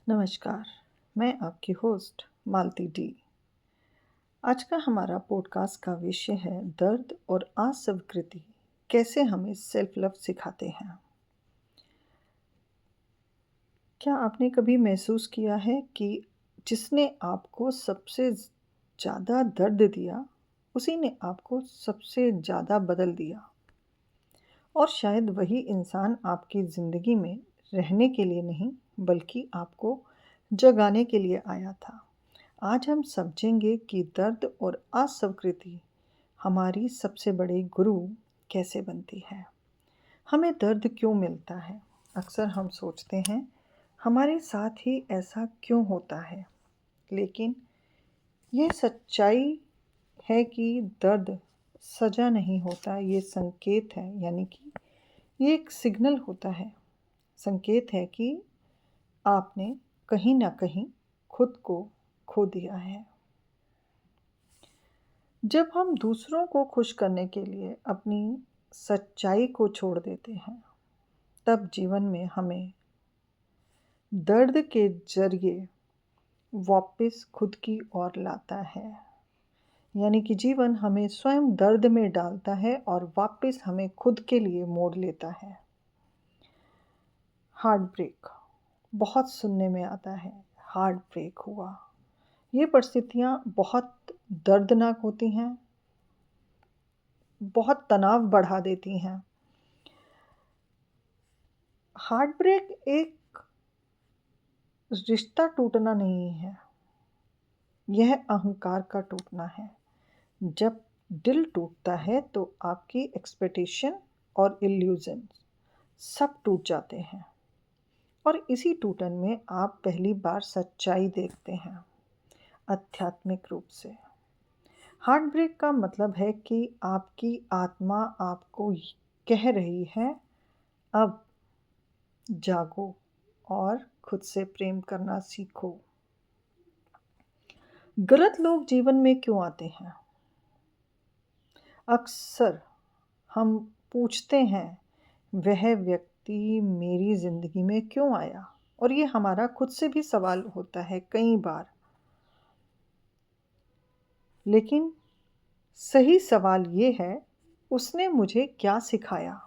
नमस्कार, मैं आपकी होस्ट मालती डी। आज का हमारा पॉडकास्ट का विषय है दर्द और अस्वीकृति कैसे हमें सेल्फ लव सिखाते हैं। क्या आपने कभी महसूस किया है कि जिसने आपको सबसे ज़्यादा दर्द दिया, उसी ने आपको सबसे ज़्यादा बदल दिया? और शायद वही इंसान आपकी ज़िंदगी में रहने के लिए नहीं, बल्कि आपको जगाने के लिए आया था। आज हम समझेंगे कि दर्द और अस्वीकृति हमारी सबसे बड़ी गुरु कैसे बनती है। हमें दर्द क्यों मिलता है? अक्सर हम सोचते हैं हमारे साथ ही ऐसा क्यों होता है, लेकिन यह सच्चाई है कि दर्द सजा नहीं होता, ये संकेत है। यानी कि ये एक सिग्नल होता है, संकेत है कि आपने कहीं ना कहीं खुद को खो दिया है। जब हम दूसरों को खुश करने के लिए अपनी सच्चाई को छोड़ देते हैं, तब जीवन में हमें दर्द के जरिए वापस खुद की ओर लाता है। यानी कि जीवन हमें स्वयं दर्द में डालता है और वापस हमें खुद के लिए मोड़ लेता है। हार्ट ब्रेक बहुत सुनने में आता है। हार्ट ब्रेक हुआ, ये परिस्थितियाँ बहुत दर्दनाक होती हैं, बहुत तनाव बढ़ा देती हैं। हार्ट ब्रेक एक रिश्ता टूटना नहीं है, यह अहंकार का टूटना है। जब दिल टूटता है तो आपकी एक्सपेक्टेशन और इल्यूजन सब टूट जाते हैं, और इसी टूटन में आप पहली बार सच्चाई देखते हैं, आध्यात्मिक रूप से। हार्ट ब्रेक का मतलब है कि आपकी आत्मा आपको कह रही है, अब जागो और खुद से प्रेम करना सीखो। गलत लोग जीवन में क्यों आते हैं? अक्सर हम पूछते हैं, वह व्यक्ति मेरी ज़िंदगी में क्यों आया? और ये हमारा खुद से भी सवाल होता है कई बार। लेकिन सही सवाल ये है, उसने मुझे क्या सिखाया?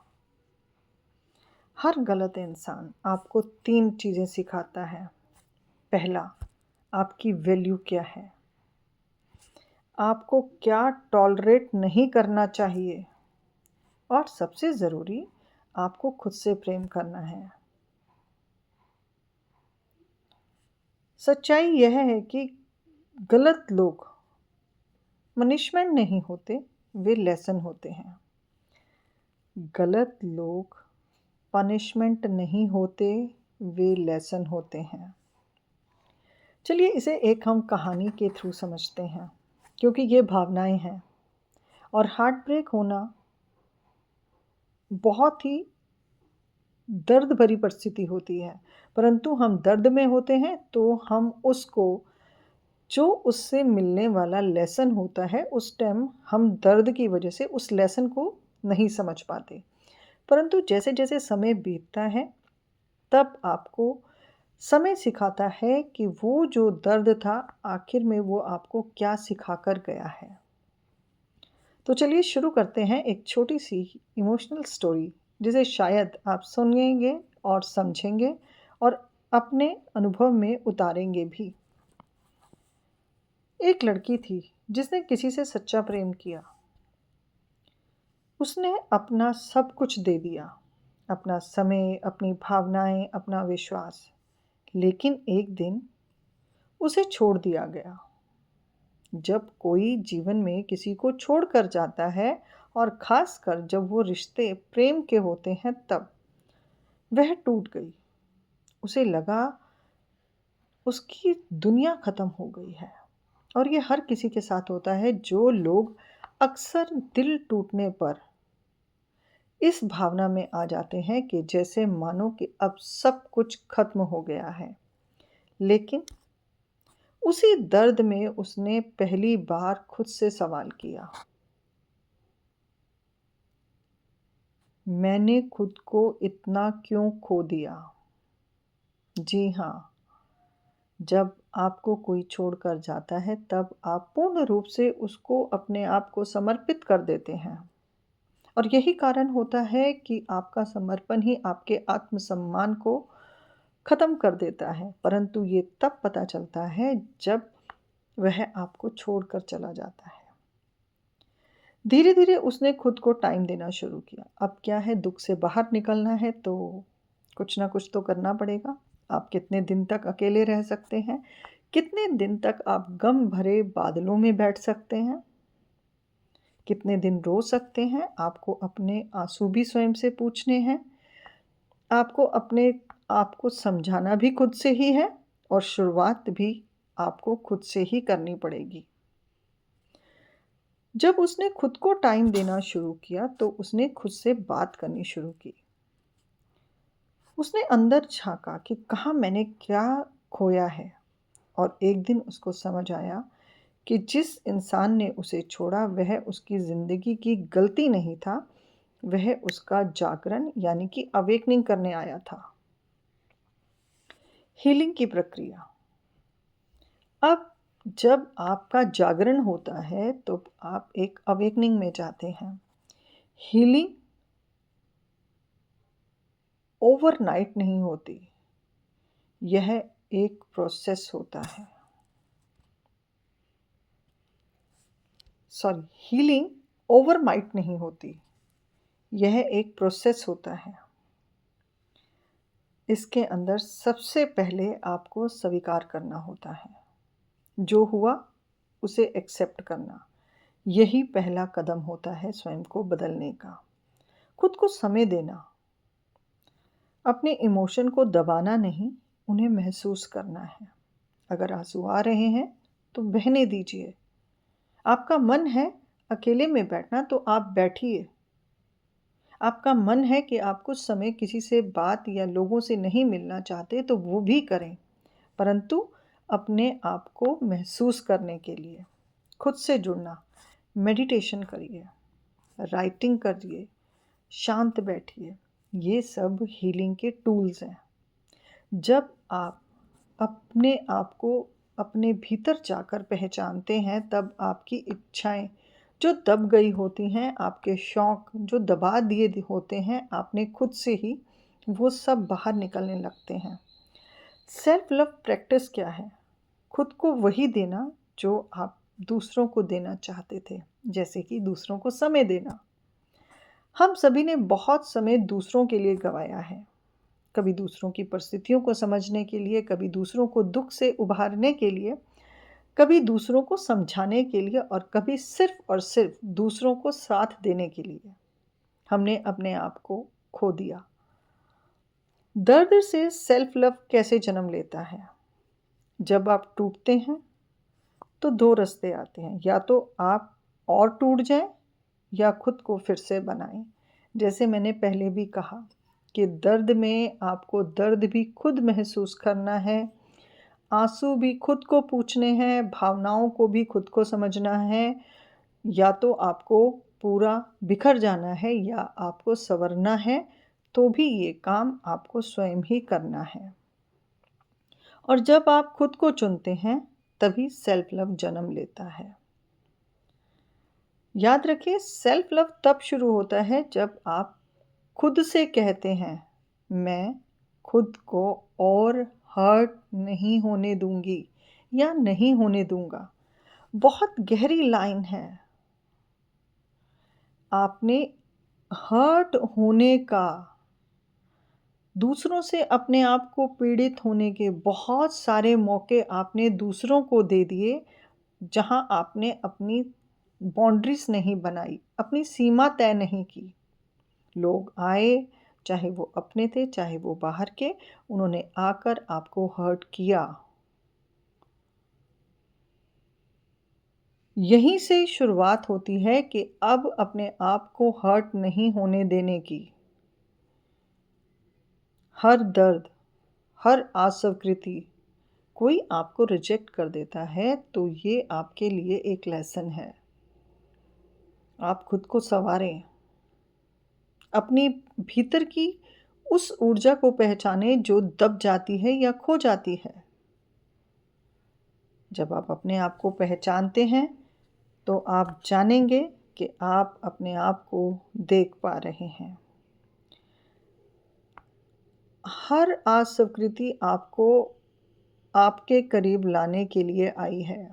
हर गलत इंसान आपको 3 चीज़ें सिखाता है। पहला, आपकी वैल्यू क्या है? आपको क्या टॉलरेट नहीं करना चाहिए? और सबसे ज़रूरी, आपको खुद से प्रेम करना है। सच्चाई यह है कि गलत लोग पनिशमेंट नहीं होते, वे लेसन होते हैं। गलत लोग पनिशमेंट नहीं होते, वे लेसन होते हैं। चलिए इसे एक हम कहानी के थ्रू समझते हैं, क्योंकि ये भावनाएं हैं। और हार्ट ब्रेक होना बहुत ही दर्द भरी परिस्थिति होती है, परंतु हम दर्द में होते हैं तो हम उसको, जो उससे मिलने वाला लेसन होता है, उस टाइम हम दर्द की वजह से उस लेसन को नहीं समझ पाते। परंतु जैसे जैसे समय बीतता है, तब आपको समय सिखाता है कि वो जो दर्द था, आखिर में वो आपको क्या सिखा कर गया है। तो चलिए शुरू करते हैं एक छोटी सी इमोशनल स्टोरी, जिसे शायद आप सुनेंगे और समझेंगे और अपने अनुभव में उतारेंगे भी। एक लड़की थी जिसने किसी से सच्चा प्रेम किया। उसने अपना सब कुछ दे दिया, अपना समय, अपनी भावनाएं, अपना विश्वास। लेकिन एक दिन उसे छोड़ दिया गया। जब कोई जीवन में किसी को छोड़कर जाता है, और खासकर जब वो रिश्ते प्रेम के होते हैं, तब वह टूट गई। उसे लगा उसकी दुनिया खत्म हो गई है। और ये हर किसी के साथ होता है। जो लोग अक्सर दिल टूटने पर इस भावना में आ जाते हैं कि जैसे मानो कि अब सब कुछ खत्म हो गया है। लेकिन उसी दर्द में उसने पहली बार खुद से सवाल किया, मैंने खुद को इतना क्यों खो दिया? जी हाँ, जब आपको कोई छोड़कर जाता है तब आप पूर्ण रूप से उसको अपने आप को समर्पित कर देते हैं और यही कारण होता है कि आपका समर्पण ही आपके आत्मसम्मान को खत्म कर देता है, परंतु ये तब पता चलता है जब वह आपको छोड़कर चला जाता है। धीरे धीरे उसने खुद को टाइम देना शुरू किया। अब क्या है, दुख से बाहर निकलना है तो कुछ ना कुछ तो करना पड़ेगा। आप कितने दिन तक अकेले रह सकते हैं? कितने दिन तक आप गम भरे बादलों में बैठ सकते हैं? कितने दिन रो सकते हैं? आपको अपने आंसू भी स्वयं से पूछने हैं। आपको अपने आप को समझाना भी खुद से ही है और शुरुआत भी आपको खुद से ही करनी पड़ेगी। जब उसने खुद को टाइम देना शुरू किया तो उसने खुद से बात करनी शुरू की। उसने अंदर झाँका कि कहाँ मैंने क्या खोया है, और एक दिन उसको समझ आया कि जिस इंसान ने उसे छोड़ा वह उसकी ज़िंदगी की गलती नहीं था, वह उसका जागरण यानी कि अवेकनिंग करने आया था। हीलिंग की प्रक्रिया। अब जब आपका जागरण होता है तो आप एक अवेकनिंग में जाते हैं। हीलिंग ओवरनाइट नहीं होती, यह एक प्रोसेस होता है। सॉरी, हीलिंग ओवरनाइट नहीं होती, यह एक प्रोसेस होता है। इसके अंदर सबसे पहले आपको स्वीकार करना होता है। जो हुआ उसे एक्सेप्ट करना, यही पहला कदम होता है स्वयं को बदलने का। खुद को समय देना, अपने इमोशन को दबाना नहीं, उन्हें महसूस करना है। अगर आंसू आ रहे हैं तो बहने दीजिए। आपका मन है अकेले में बैठना तो आप बैठिए। आपका मन है कि आप कुछ समय किसी से बात या लोगों से नहीं मिलना चाहते तो वो भी करें, परंतु अपने आप को महसूस करने के लिए खुद से जुड़ना, मेडिटेशन करिए, राइटिंग करिए, शांत बैठिए। ये सब हीलिंग के टूल्स हैं। जब आप अपने आप को अपने भीतर जाकर पहचानते हैं तब आपकी इच्छाएं जो दब गई होती हैं, आपके शौक जो दबा दिए होते हैं आपने खुद से ही, वो सब बाहर निकलने लगते हैं। सेल्फ लव प्रैक्टिस क्या है? खुद को वही देना जो आप दूसरों को देना चाहते थे, जैसे कि दूसरों को समय देना। हम सभी ने बहुत समय दूसरों के लिए गंवाया है, कभी दूसरों की परिस्थितियों को समझने के लिए, कभी दूसरों को दुख से उभारने के लिए, कभी दूसरों को समझाने के लिए और कभी सिर्फ और सिर्फ दूसरों को साथ देने के लिए। हमने अपने आप को खो दिया। दर्द से सेल्फ लव कैसे जन्म लेता है? जब आप टूटते हैं तो दो रास्ते आते हैं, या तो आप और टूट जाएं या खुद को फिर से बनाएं। जैसे मैंने पहले भी कहा कि दर्द में आपको दर्द भी खुद महसूस करना है, आंसू भी खुद को पूछने हैं, भावनाओं को भी खुद को समझना है। या तो आपको पूरा बिखर जाना है या आपको संवरना है, तो भी ये काम आपको स्वयं ही करना है। और जब आप खुद को चुनते हैं तभी सेल्फ लव जन्म लेता है। याद रखिए, सेल्फ लव तब शुरू होता है जब आप खुद से कहते हैं, मैं खुद को और हर्ट नहीं होने दूंगी या नहीं होने दूंगा। बहुत गहरी लाइन है। आपने हर्ट होने का, दूसरों से अपने आप को पीड़ित होने के बहुत सारे मौके आपने दूसरों को दे दिए, जहां आपने अपनी बाउंड्रीज नहीं बनाई, अपनी सीमा तय नहीं की। लोग आए, चाहे वो अपने थे चाहे वो बाहर के, उन्होंने आकर आपको हर्ट किया। यहीं से शुरुआत होती है कि अब अपने आप को हर्ट नहीं होने देने की। हर दर्द, हर अस्वीकृति, कोई आपको रिजेक्ट कर देता है तो ये आपके लिए एक लेसन है। आप खुद को संवारें, अपनी भीतर की उस ऊर्जा को पहचानें जो दब जाती है या खो जाती है। जब आप अपने आप को पहचानते हैं तो आप जानेंगे कि आप अपने आप को देख पा रहे हैं। हर अस्वीकृति आपको आपके करीब लाने के लिए आई है।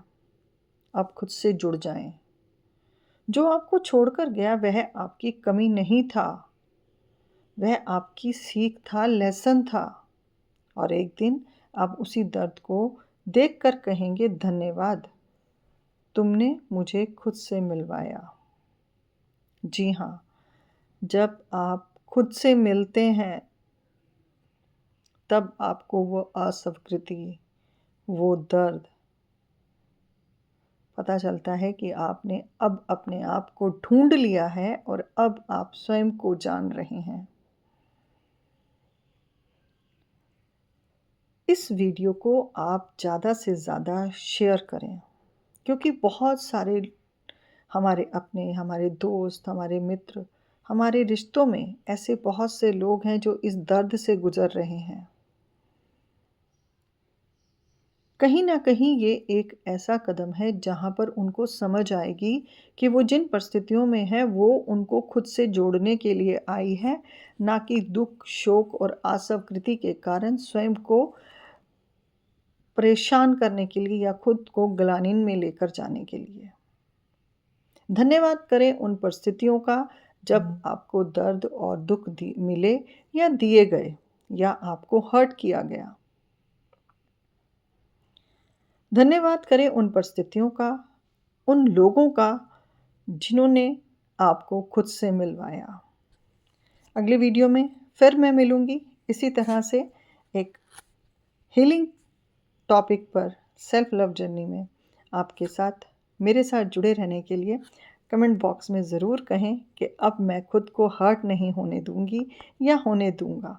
आप खुद से जुड़ जाएं। जो आपको छोड़कर गया वह आपकी कमी नहीं था, वह आपकी सीख था, लेसन था। और एक दिन आप उसी दर्द को देखकर कहेंगे, धन्यवाद, तुमने मुझे खुद से मिलवाया। जी हाँ, जब आप खुद से मिलते हैं तब आपको वो अस्वीकृति, वो दर्द पता चलता है कि आपने अब अपने आप को ढूंढ लिया है और अब आप स्वयं को जान रहे हैं। इस वीडियो को आप ज़्यादा से ज़्यादा शेयर करें, क्योंकि बहुत सारे हमारे अपने, हमारे दोस्त, हमारे मित्र, हमारे रिश्तों में ऐसे बहुत से लोग हैं जो इस दर्द से गुजर रहे हैं। कहीं ना कहीं ये एक ऐसा कदम है जहां पर उनको समझ आएगी कि वो जिन परिस्थितियों में है वो उनको खुद से जोड़ने के लिए आई है, ना कि दुख, शोक और अस्वीकृति के कारण स्वयं को परेशान करने के लिए या खुद को ग्लानि में लेकर जाने के लिए। धन्यवाद करें उन परिस्थितियों का जब आपको दर्द और दुख मिले या दिए गए या आपको हर्ट किया गया। धन्यवाद करें उन परिस्थितियों का, उन लोगों का जिन्होंने आपको खुद से मिलवाया। अगले वीडियो में फिर मैं मिलूंगी इसी तरह से एक हीलिंग टॉपिक पर, सेल्फ लव जर्नी में आपके साथ, मेरे साथ जुड़े रहने के लिए कमेंट बॉक्स में ज़रूर कहें कि अब मैं खुद को हर्ट नहीं होने दूंगी या होने दूंगा।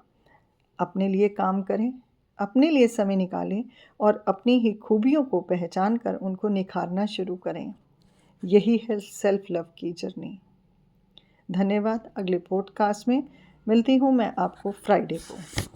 अपने लिए काम करें, अपने लिए समय निकालें और अपनी ही खूबियों को पहचान कर उनको निखारना शुरू करें। यही है सेल्फ लव की जर्नी। धन्यवाद। अगले पॉडकास्ट में मिलती हूँ मैं आपको फ्राइडे को।